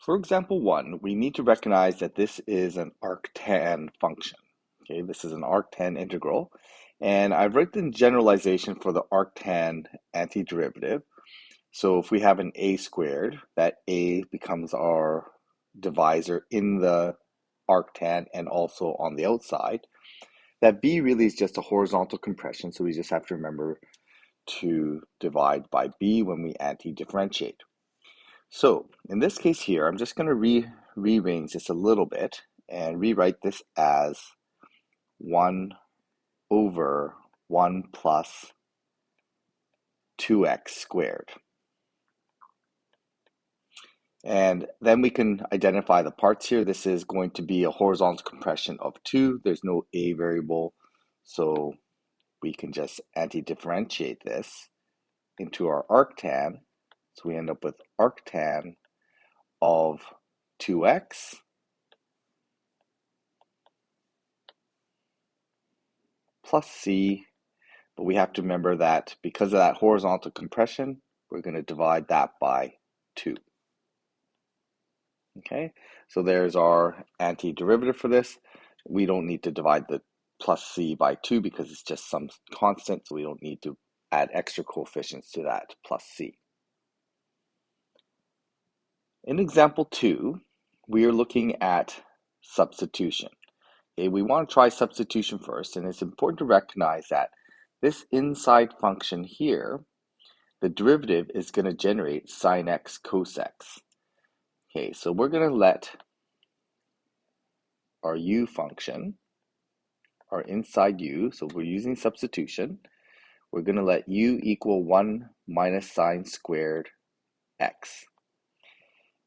For example 1, we need to recognize that this is an arctan function. Okay, this is an arctan integral. And I've written generalization for the arctan antiderivative. So if we have an a squared, that a becomes our divisor in the arctan and also on the outside. That b really is just a horizontal compression, so we just have to remember to divide by b when we anti-differentiate. So in this case here, I'm just going to rearrange this a little bit and rewrite this as 1 over 1 plus 2x squared. And then we can identify the parts here. This is going to be a horizontal compression of 2. There's no a variable, so we can just anti-differentiate this into our arctan. So we end up with arctan of 2x plus c, but we have to remember that because of that horizontal compression, we're going to divide that by 2. Okay, so there's our antiderivative for this. We don't need to divide the plus c by 2 because it's just some constant, so we don't need to add extra coefficients to that plus c. In example 2, we are looking at substitution. Okay, we want to try substitution first, and it's important to recognize that this inside function here, the derivative is going to generate sine x cos x. Okay, so we're going to let our u function, our inside u, so we're using substitution, we're going to let u equal 1 minus sine squared x.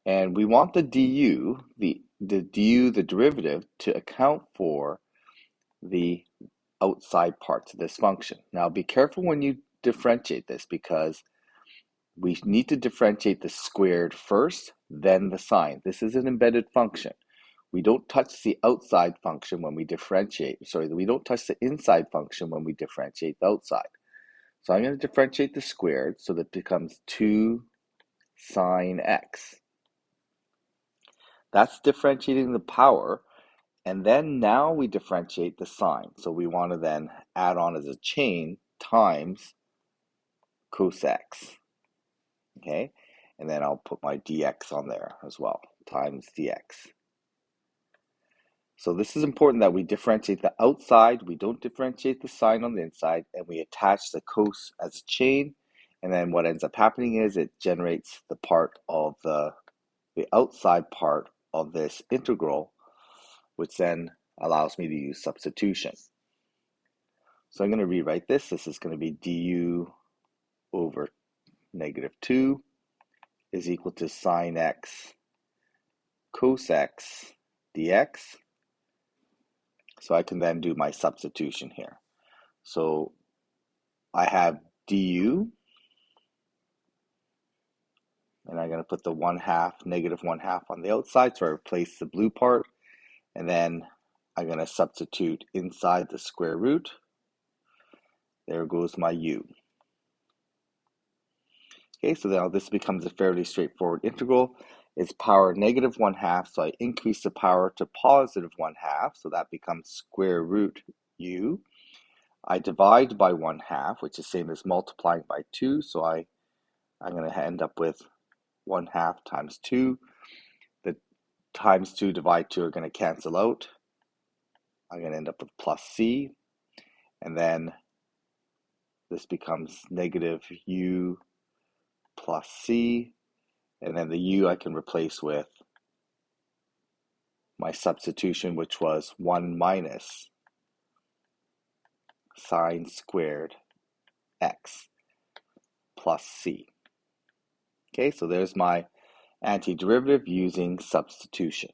And we want the du, the derivative, to account for the outside parts of this function. Now be careful when you differentiate this because we need to differentiate the squared first, then the sine. This is an embedded function. We don't touch the outside function when we differentiate. Sorry, we don't touch the inside function when we differentiate the outside. So I'm going to differentiate the squared so that it becomes 2 sine x. That's differentiating the power. And then now we differentiate the sine. So we want to then add on as a chain times cos x. Okay, and then I'll put my dx on there as well, times dx. So this is important that we differentiate the outside, we don't differentiate the sine on the inside, and we attach the cos as a chain. And then what ends up happening is it generates the part of the outside part of this integral, which then allows me to use substitution. So I'm going to rewrite this. This is going to be du over negative 2 is equal to sine x cos x dx. So I can then do my substitution here. So I have du, and I'm going to put the 1/2, negative 1/2 on the outside, so I replace the blue part, and then I'm going to substitute inside the square root. There goes my u. Okay, so now this becomes a fairly straightforward integral. It's power negative 1/2, so I increase the power to positive 1/2, so that becomes square root u. I divide by 1/2, which is the same as multiplying by 2, so I'm going to end up with 1/2 times 2. The times 2 divide 2 are going to cancel out. I'm going to end up with plus c, and then this becomes negative u plus c, and then the u I can replace with my substitution, which was 1 minus sine squared x plus c. Okay, so there's my antiderivative using substitution.